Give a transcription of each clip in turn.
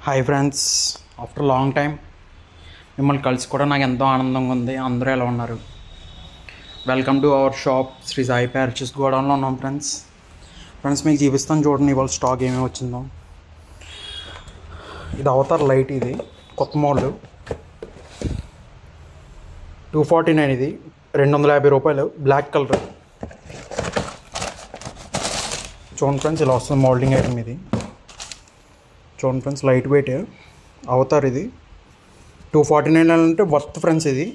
Hi friends, after long time మిమ్మల్ని కలిసి కూడా నాకు ఎంతో ఆనందంగా ఉంది. అందరూ ఎలా ఉన్నారు? Welcome to our shop Sri Sai ప్యారిచెస్ గోడౌన్లో ఉన్నాం ఫ్రెండ్స్ మీకు చూపిస్తాను చూడండి ఇవాళ స్టాక్ ఏమేమి వచ్చిందో. ఇది అవతార్ లైట్, ఇది కొత్త మోడల్ 249, ఇది 250 రూపాయలు, బ్లాక్ కలర్. చూడండి ఫ్రెండ్స్, ఇలా వస్తుంది మోల్డింగ్ ఐటమ్. ఇది చూడండి ఫ్రెండ్స్, లైట్ వెయిట్ అవతార్. ఇది 249 అంటే వర్త్ ఫ్రెండ్స్. ఇది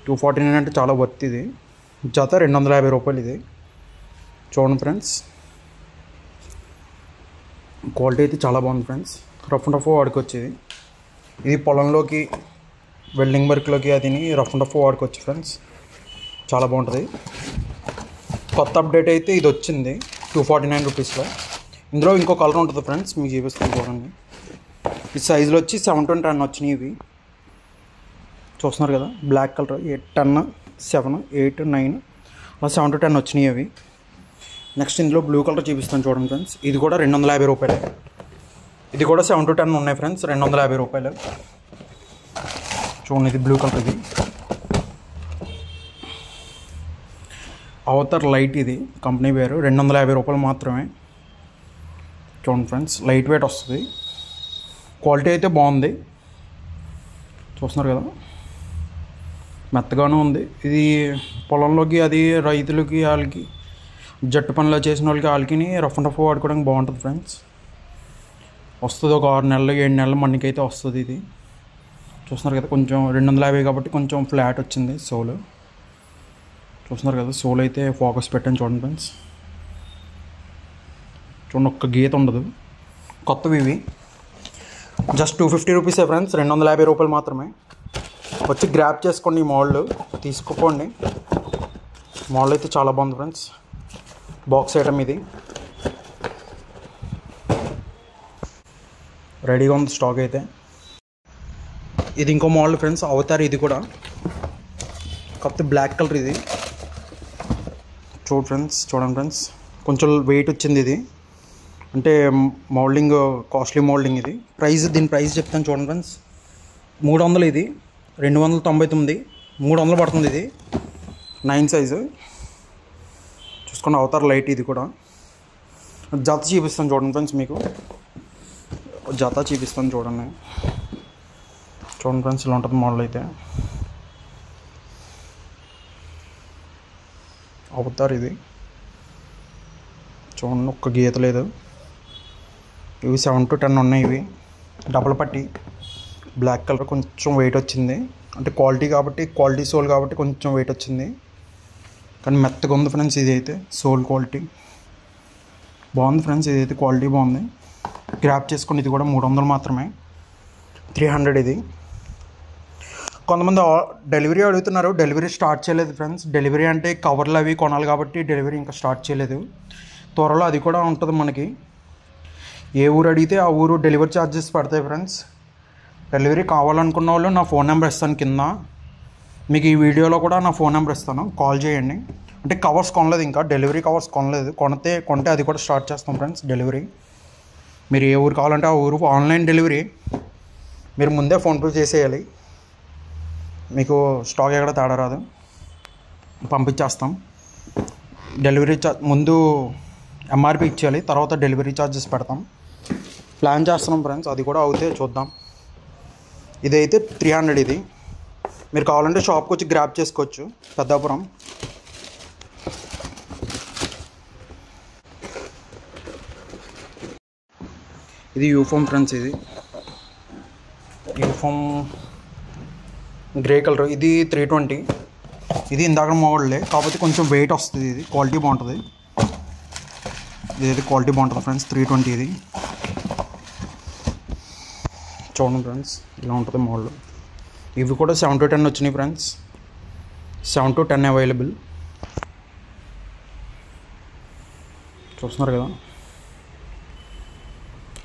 249 అంటే చాలా వర్త్. ఇది జత 250 రూపాయలు. ఇది చూడండి ఫ్రెండ్స్, క్వాలిటీ అయితే చాలా బాగుంది ఫ్రెండ్స్. రఫ్ అండ్ రఫ్ వాడుకొచ్చేది. ఇది పొలంలోకి, వెల్డింగ్ వర్క్లోకి అది రఫ్ అండ్ రఫ్ వాడుకోవచ్చు ఫ్రెండ్స్. చాలా బాగుంటుంది. కొత్త అప్డేట్ అయితే ఇది వచ్చింది 249 రూపీస్లో. ఇందులో ఇంకో కలర్ ఉంటుంది ఫ్రెండ్స్, మీకు చూపిస్తాను చూడండి. ఈ సైజులో వచ్చి 7 to 10 వచ్చినాయి. ఇవి చూస్తున్నారు కదా, బ్లాక్ కలర్. 8, 10, 7, 8, 9 అలా 7 to 10 వచ్చినాయి అవి. నెక్స్ట్ ఇందులో బ్లూ కలర్ చూపిస్తాను చూడండి ఫ్రెండ్స్. ఇది కూడా 250 రూపాయలు. ఇది కూడా 7 to 10 ఉన్నాయి ఫ్రెండ్స్, 250 రూపాయలు. చూడండి, ఇది బ్లూ కలర్. ఇది అవతార్ లైట్, ఇది కంపెనీ పేరు. 250 రూపాయలు మాత్రమే. చూడండి ఫ్రెండ్స్, లైట్ వెయిట్ వస్తుంది. క్వాలిటీ అయితే బాగుంది, చూస్తున్నారు కదా, మెత్తగానే ఉంది. ఇది పొలంలోకి, అది రైతులకి, వాళ్ళకి జట్టు పనిలో చేసిన వాళ్ళకి, వాళ్ళకి రఫ్ అండ్ రఫ్ వాడుకోవడానికి బాగుంటుంది ఫ్రెండ్స్. వస్తుంది ఒక 6 నెలలు 7 నెలల మన్నికైతే వస్తుంది. ఇది చూస్తున్నారు కదా, కొంచెం 250 కాబట్టి కొంచెం ఫ్లాట్ వచ్చింది సోల్. చూస్తున్నారు కదా, సోల్ అయితే ఫోకస్ పెట్టాను చూడండి ఫ్రెండ్స్. చూడండి, ఒక్క గీత ఉండదు. కొత్తవి ఇవి జస్ట్ 250 రూపీసే ఫ్రెండ్స్, 250 రూపాయలు మాత్రమే. వచ్చి గ్రాప్ చేసుకోండి. ఈ మోడల్ తీసుకోండి. మోడల్ అయితే చాలా బాగుంది ఫ్రెండ్స్. బాక్స్ ఐటమ్ ఇది రెడీగా ఉంది స్టాక్ అయితే. ఇది ఇంకో మోడల్ ఫ్రెండ్స్, అవతార్. ఇది కూడా కొత్త బ్లాక్ కలర్. ఇది చూడండి ఫ్రెండ్స్, కొంచెం వెయిట్ వచ్చింది. ఇది అంటే మోల్డింగ్, కాస్ట్లీ మోల్డింగ్. ఇది దీని ప్రైస్ చెప్తాను చూడండి ఫ్రెండ్స్. 300. ఇది 299, 300 పడుతుంది. ఇది 9 సైజు. చూసుకున్న అవతార్ లైట్. ఇది కూడా జత చూపిస్తాను చూడండి ఫ్రెండ్స్. మీకు జత చూపిస్తాను చూడండి ఫ్రెండ్స్. ఇలా ఉంటుంది మోడల్ అయితే. అవతార్ ఇది చూడండి, ఒక్క గీత లేదు. ఇవి 7 to 10 ఉన్నాయి. ఇవి డబల్ పట్టి, బ్లాక్ కలర్. కొంచెం వెయిట్ వచ్చింది, అంటే క్వాలిటీ కాబట్టి, క్వాలిటీ సోల్ కాబట్టి కొంచెం వెయిట్ వచ్చింది, కానీ మెత్తగా ఉంది ఫ్రెండ్స్. ఇది అయితే సోల్ క్వాలిటీ బాగుంది ఫ్రెండ్స్. ఇది అయితే క్వాలిటీ బాగుంది. గ్రాప్ చేసుకోండి. ఇది కూడా 300 మాత్రమే, 300. ఇది కొంతమంది డెలివరీ అడుగుతున్నారు. డెలివరీ స్టార్ట్ చేయలేదు ఫ్రెండ్స్. డెలివరీ అంటే కవర్లు అవి కొనాలి కాబట్టి డెలివరీ ఇంకా స్టార్ట్ చేయలేదు. త్వరలో అది కూడా ఉంటుంది మనకి. ఏ ఊరు అడిగితే ఆ ఊరు డెలివరీ ఛార్జెస్ పడతాయి ఫ్రెండ్స్. డెలివరీ కావాలనుకున్న వాళ్ళు నా ఫోన్ నెంబర్ ఇస్తాను కింద. మీకు ఈ వీడియోలో కూడా నా ఫోన్ నెంబర్ ఇస్తాను, కాల్ చేయండి. అంటే కవర్స్ కొనలేదు, ఇంకా డెలివరీ కవర్స్ కొనలేదు. కొంటే అది కూడా స్టార్ట్ చేస్తాం ఫ్రెండ్స్ డెలివరీ. మీరు ఏ ఊరు కావాలంటే ఆ ఊరు ఆన్లైన్ డెలివరీ. మీరు ముందే ఫోన్పే చేసేయాలి. మీకు స్టాక్ ఎక్కడ తేడా రాదు, పంపించేస్తాం. డెలివరీ ముందు ఎంఆర్పి ఇచ్చేయాలి, తర్వాత డెలివరీ ఛార్జెస్ పెడతాం. ప్లాన్ చేస్తున్నాం ఫ్రెండ్స్, అది కూడా అవుతే చూద్దాం. ఇదైతే 300. ఇది మీరు కావాలంటే షాప్కి వచ్చి గ్రాప్ చేసుకోవచ్చు, పెద్దాపురం. ఇది యూఫామ్ ఫ్రెండ్స్. ఇది యూఫామ్ గ్రే కలర్. ఇది 320. ఇది ఇందాక మోడలే, కాకపోతే కొంచెం వెయిట్ వస్తుంది. ఇది క్వాలిటీ బాగుంటుంది. ఇదైతే క్వాలిటీ బాగుంటుంది ఫ్రెండ్స్. 320. ఇది చూడండి ఫ్రెండ్స్, ఇలా ఉంటుంది మోడల్. ఇవి కూడా 7 to 10 వచ్చినాయి ఫ్రెండ్స్. 7 to 10 available. చూస్తున్నారు కదా.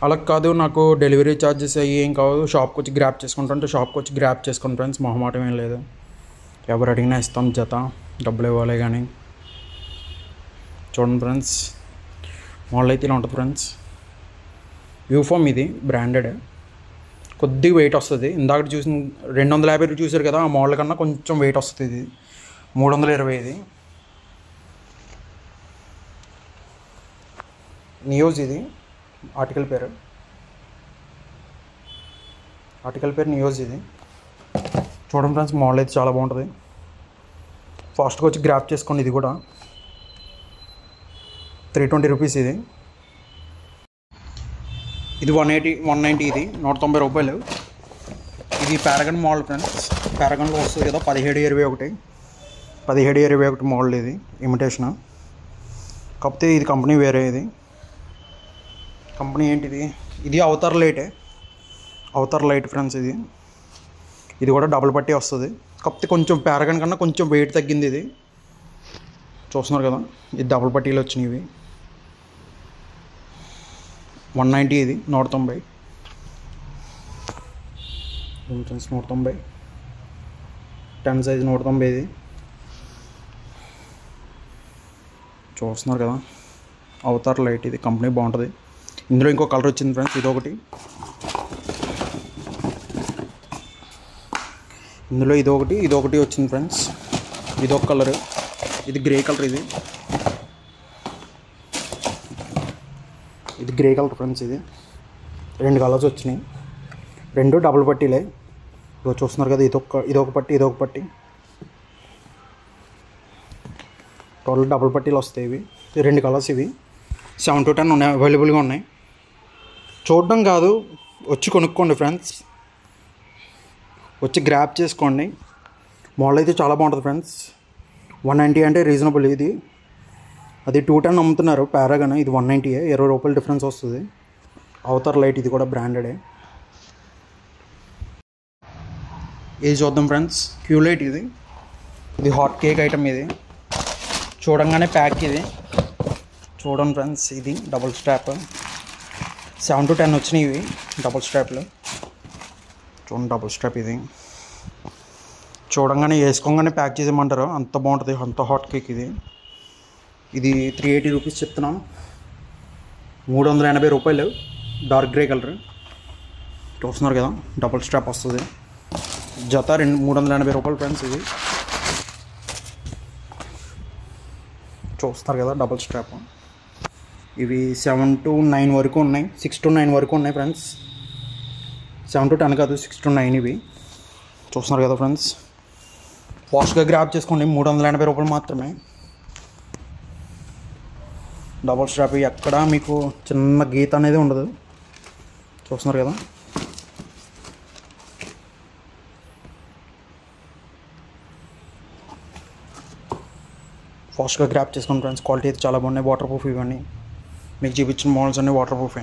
అలా కాదు, నాకు డెలివరీ ఛార్జెస్ అయ్యి ఏం కాదు, షాప్కి వచ్చి గ్రాప్ చేసుకుంటుంటే షాప్కి వచ్చి గ్రాప్ చేసుకోండి ఫ్రెండ్స్. మొహమాటం ఏం లేదు. ఎవరు అడిగినా ఇస్తాం, జత డబ్బులు ఇవ్వాలి. కానీ చూడండి ఫ్రెండ్స్, మోడల్ అయితే ఇలా ఉంటుంది ఫ్రెండ్స్. యూఫామ్ ఇది బ్రాండెడ్, కొద్దిగా వెయిట్ వస్తుంది. ఇందాక చూసిన 250 చూసారు కదా, ఆ మోడల్ కన్నా కొంచెం వెయిట్ వస్తుంది. ఇది 320. ఇది నియోజ్. ఇది ఆర్టికల్ పేరు నియోజ్. ఇది చూడండి ఫ్రెండ్స్, మోడల్ అయితే చాలా బాగుంటుంది. ఫాస్ట్గా వచ్చి గ్రాప్ చేసుకోండి. ఇది కూడా 320 రూపీస్. ఇది 190. ఇది 190 రూపాయలు. ఇది పారగన్ మోడల్ ఫ్రెండ్స్. పారగన్లో వస్తుంది కదా 1721 మోడల్. ఇది ఇమిటేషన్, కాకపోతే ఇది కంపెనీ వేరే. ఇది కంపెనీ ఏంటిది? ఇది అవతార్ లైట్ ఫ్రెండ్స్. ఇది కూడా డబుల్ పట్టీ వస్తుంది, కాకపోతే కొంచెం పారగన్ కన్నా కొంచెం వెయిట్ తగ్గింది. ఇది చూస్తున్నారు కదా, ఇది డబుల్ పట్టీలు వచ్చినాయి. ఇవి 190. ఇది 190 ఫ్రెండ్స్. 190 10 సైజ్ 190. ఇది చూస్తున్నారు కదా, అవతార్ లైట్. ఇది కంపెనీ బాగుంటుంది. ఇందులో ఇంకో కలర్ వచ్చింది ఫ్రెండ్స్. ఇందులో ఇదొకటి వచ్చింది ఫ్రెండ్స్. ఇదొక కలర్, ఇది గ్రే కలర్. ఇది గ్రే కలర్ ఫ్రెండ్స్. ఇది 2 కలర్స్ వచ్చినాయి, 2 డబుల్ పట్టీలే. చూస్తున్నారు కదా, ఇదొక పట్టీ. టోటల్ డబుల్ పట్టీలు వస్తాయి. ఇవి 2 కలర్స్. ఇవి 7 to 10 ఉన్నాయి, అవైలబుల్గా ఉన్నాయి. చూడడం కాదు, వచ్చి కొనుక్కోండి ఫ్రెండ్స్. వచ్చి గ్రాప్ చేసుకోండి. మోడల్ అయితే చాలా బాగుంటుంది ఫ్రెండ్స్. 190 అంటే రీజనబుల్. ఇది అది 210 అమ్ముతున్నారు పారాగన్. ఇది 190, 20 రూపాయలు డిఫరెన్స్ వస్తుంది. Avatar light. ఇది కూడా బ్రాండెడే. ఇది చూద్దాం ఫ్రెండ్స్, క్యూలైట్. ఇది హాట్ కేక్ ఐటమ్. ఇది చూడంగానే ప్యాక్. ఇది చూడండి ఫ్రెండ్స్, ఇది డబుల్ స్ట్రాప్. 7 to 10 వచ్చినాయి ఇవి డబుల్ స్ట్రాప్లు. చూడండి, డబుల్ స్ట్రాప్. ఇది చూడంగానే వేసుకోగానే ప్యాక్ చేసేయమంటారు, అంత బాగుంటుంది, అంత హాట్ కేక్. ఇది 380 రూపీస్ చెప్తున్నాం. 380 రూపాయలు. Dark grey colour. చూస్తున్నారు కదా, డబుల్ స్ట్రాప్ వస్తుంది. జత 380 రూపాయలు ఫ్రెండ్స్. ఇది చూస్తారు కదా, డబుల్ స్ట్రాప్. ఇవి 7 to 9 వరకు ఉన్నాయి, 6 to 9 వరకు ఉన్నాయి ఫ్రెండ్స్. 7 to 10 కాదు, 6 to 9. ఇవి చూస్తున్నారు కదా ఫ్రెండ్స్, ఫాస్ట్గా గ్రాప్ చేసుకోండి. 380 రూపాయలు మాత్రమే. Double strap. ఎక్కడ మీకు చిన్న గీత అనేది ఉండదు. చూస్తున్నారు కదా, ఫాస్ట్గా గ్రాప్ చేసుకోండి ఫ్రెండ్స్. క్వాలిటీ అయితే చాలా బాగున్నాయి, వాటర్ ప్రూఫ్. ఇవన్నీ మీకు చూపించిన మోడల్స్ అన్నీ వాటర్ ప్రూఫే.